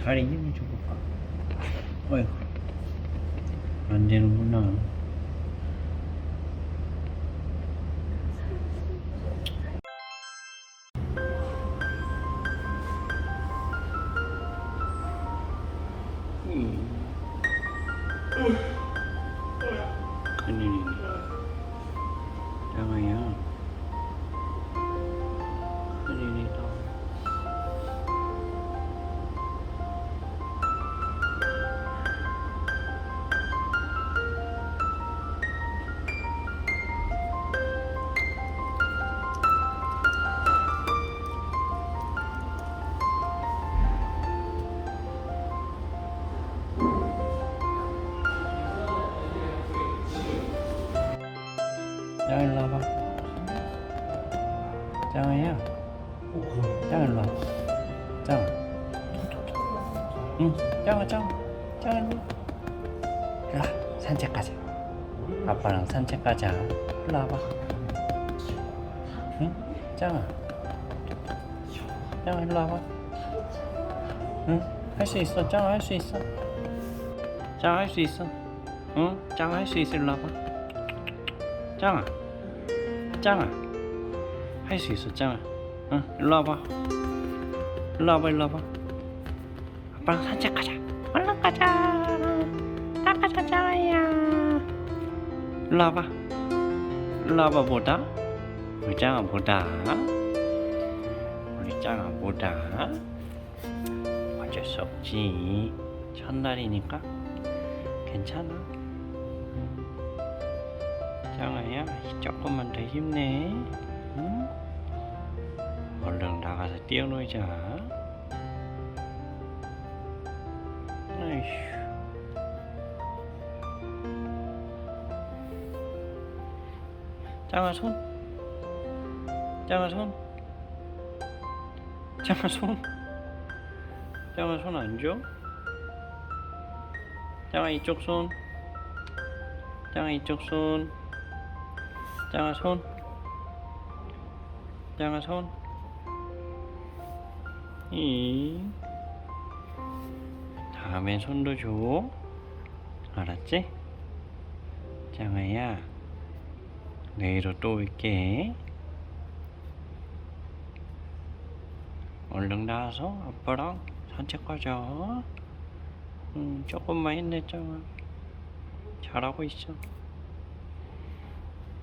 다리 힘을 줘볼까? 어이구, 안 되는구나. 큰일이네. 장아야, 큰일이다. 짱아 일로 와봐. 짱아야, 짱아 일로 와봐. 짱아. 응, 짱아 일로 와. 산책 가자. 아빠랑 산책 가자. 일로 와봐. 응, 짱아. 짱아 일로 와봐. 응, 할 수 있어. 짱아 할 수 있어. 짱아 할 수 있어. 응, 짱아 할 수 있어. 일로 와봐. 짱아, 짱아, 할 수 있어, 짱아. 응, 일로 와봐. 일로 와봐, 일로 와봐. 아빠랑 산책 가자. 얼른 가자. 나가자, 짱아야. 일로 와봐. 일로 와봐, 뭐다? 우리 짱아 뭐다? 우리 짱아 뭐다? 어쩔 수 없지. 첫날이니까 괜찮아. 짱아야, 조금만 더 힘내. 응? 얼른 나가서 뛰어놀자. 아이휴. 짱아 손. 짱아 손. 짱아 손. 짱아 손 안 줘? 짱아 이쪽 손. 짱아 이쪽 손. 짱아 손. 짱아 손. 다음엔 손도 줘. 알았지? 짱아야, 내일로 또 올게. 얼른 나와서 아빠랑 산책 가자. 조금만 힘내, 짱아. 잘하고 있어.